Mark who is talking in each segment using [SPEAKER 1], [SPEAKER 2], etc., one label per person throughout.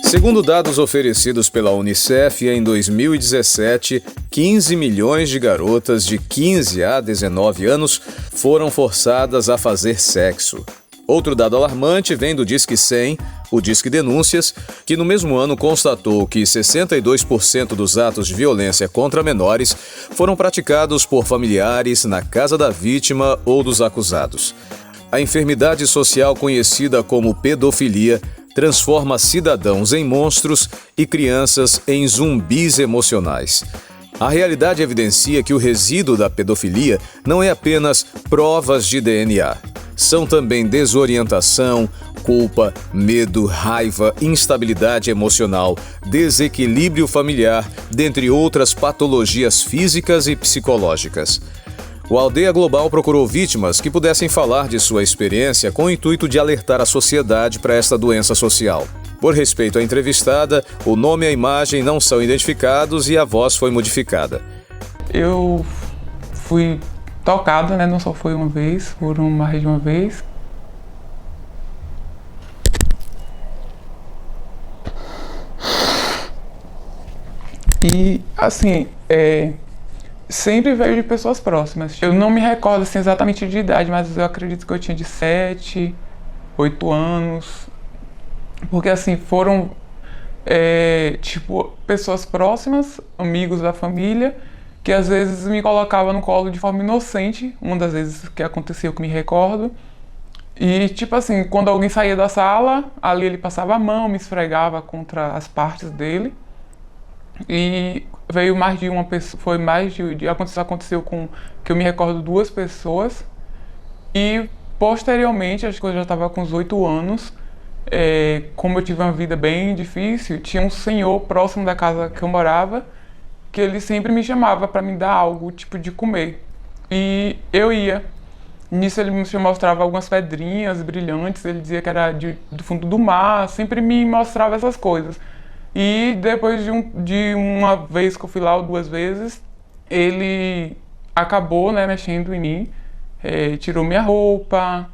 [SPEAKER 1] Segundo dados oferecidos pela Unicef, em 2017, 15 milhões de garotas de 15 a 19 anos foram forçadas a fazer sexo. Outro dado alarmante vem do Disque 100, o Disque Denúncias, que no mesmo ano constatou que 62% dos atos de violência contra menores foram praticados por familiares na casa da vítima ou dos acusados. A enfermidade social conhecida como pedofilia transforma cidadãos em monstros e crianças em zumbis emocionais. A realidade evidencia que o resíduo da pedofilia não é apenas provas de DNA. São também desorientação, culpa, medo, raiva, instabilidade emocional, desequilíbrio familiar, dentre outras patologias físicas e psicológicas. O Aldeia Global procurou vítimas que pudessem falar de sua experiência com o intuito de alertar a sociedade para esta doença social. Por respeito à entrevistada, o nome e a imagem não são identificados e a voz foi modificada.
[SPEAKER 2] Eu fui tocado, não só foi uma vez, foram mais de uma vez. E, assim, sempre veio de pessoas próximas. Eu não me recordo assim, exatamente de idade, mas eu acredito que eu tinha de 7, 8 anos. Porque, assim, foram, pessoas próximas, amigos da família, que às vezes me colocava no colo de forma inocente, uma das vezes que aconteceu que me recordo. E quando alguém saía da sala, ali ele passava a mão, me esfregava contra as partes dele. E veio mais de uma pessoa, aconteceu com, que eu me recordo, 2 pessoas. E posteriormente, acho que eu já estava com uns 8 anos, como eu tive uma vida bem difícil, tinha um senhor próximo da casa que eu morava, que ele sempre me chamava para me dar algo, de comer. E eu ia. Nisso ele me mostrava algumas pedrinhas brilhantes, ele dizia que era do fundo do mar, sempre me mostrava essas coisas. E depois de uma vez que eu fui lá, ou 2 vezes, ele acabou, mexendo em mim, tirou minha roupa,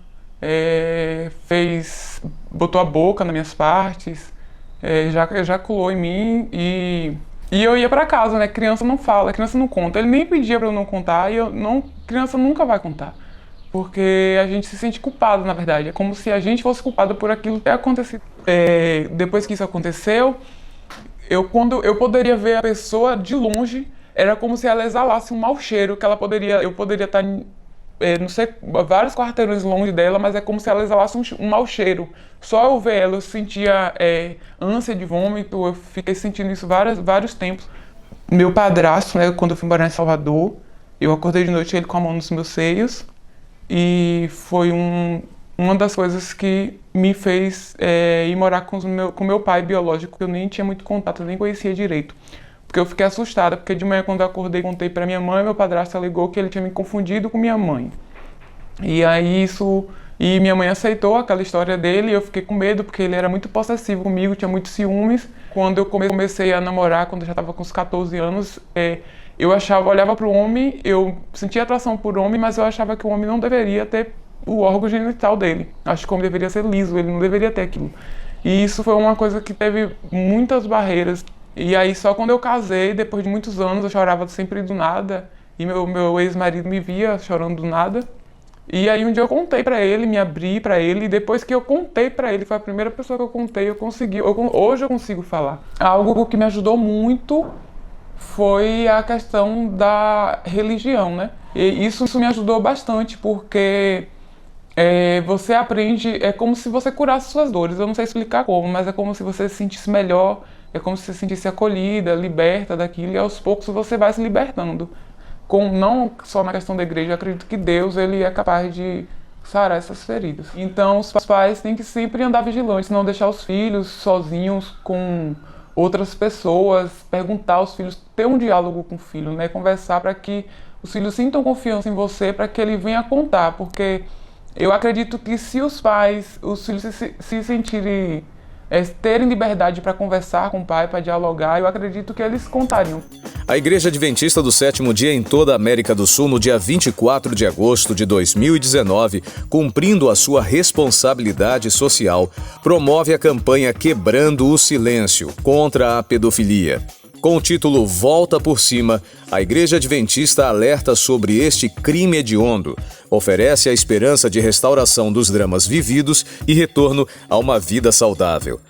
[SPEAKER 2] botou a boca nas minhas partes, ejaculou em mim e eu ia pra casa, Criança não fala, criança não conta. Ele nem pedia pra eu não contar e criança nunca vai contar. Porque a gente se sente culpado, na verdade. É como se a gente fosse culpado por aquilo que aconteceu. Depois que isso aconteceu, quando eu poderia ver a pessoa de longe, era como se ela exalasse um mau cheiro, que eu poderia estar, não sei, vários quarteirões longe dela, mas é como se ela exalasse um mau cheiro. Só eu ver ela, eu sentia ânsia de vômito, eu fiquei sentindo isso vários tempos. Meu padrasto, quando eu fui morar em Salvador, eu acordei de noite ele com a mão nos meus seios, e foi uma das coisas que me fez ir morar com meu pai biológico, que eu nem tinha muito contato, eu nem conhecia direito. Porque eu fiquei assustada, porque de manhã quando eu acordei, contei pra minha mãe, meu padrasto alegou que ele tinha me confundido com minha mãe. E minha mãe aceitou aquela história dele, e eu fiquei com medo, porque ele era muito possessivo comigo, tinha muitos ciúmes. Quando eu comecei a namorar, quando eu já estava com uns 14 anos, eu olhava pro homem, eu sentia atração por homem, mas eu achava que o homem não deveria ter o órgão genital dele. Acho que o homem deveria ser liso, ele não deveria ter aquilo. E isso foi uma coisa que teve muitas barreiras. E aí só quando eu casei, depois de muitos anos, eu chorava sempre do nada. E meu ex-marido me via chorando do nada. E aí um dia eu contei pra ele, me abri pra ele. E depois que eu contei pra ele, foi a primeira pessoa que eu contei, hoje eu consigo falar. Algo que me ajudou muito foi a questão da religião, E isso me ajudou bastante, porque você aprende, é como se você curasse suas dores. Eu não sei explicar como, mas é como se você se sentisse melhor, é como se você se sentisse acolhida, liberta daquilo, e aos poucos você vai se libertando. Não só na questão da igreja, eu acredito que Deus ele é capaz de sarar essas feridas. Então os pais têm que sempre andar vigilantes, não deixar os filhos sozinhos com outras pessoas, perguntar aos filhos, ter um diálogo com o filho, conversar para que os filhos sintam confiança em você, para que ele venha contar, porque eu acredito que se os filhos se sentirem, terem liberdade para conversar com o pai, para dialogar, eu acredito que eles contariam.
[SPEAKER 1] A Igreja Adventista do Sétimo Dia em toda a América do Sul, no dia 24 de agosto de 2019, cumprindo a sua responsabilidade social, promove a campanha Quebrando o Silêncio contra a pedofilia. Com o título Volta por Cima, a Igreja Adventista alerta sobre este crime hediondo, oferece a esperança de restauração dos dramas vividos e retorno a uma vida saudável.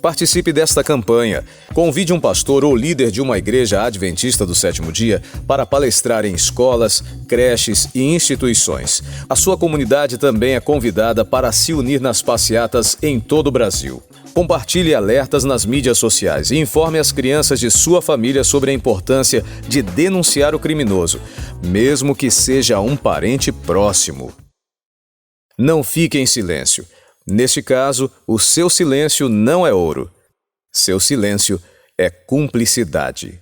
[SPEAKER 1] Participe desta campanha. Convide um pastor ou líder de uma igreja adventista do sétimo dia para palestrar em escolas, creches e instituições. A sua comunidade também é convidada para se unir nas passeatas em todo o Brasil. Compartilhe alertas nas mídias sociais e informe as crianças de sua família sobre a importância de denunciar o criminoso, mesmo que seja um parente próximo. Não fique em silêncio. Neste caso, o seu silêncio não é ouro. Seu silêncio é cumplicidade.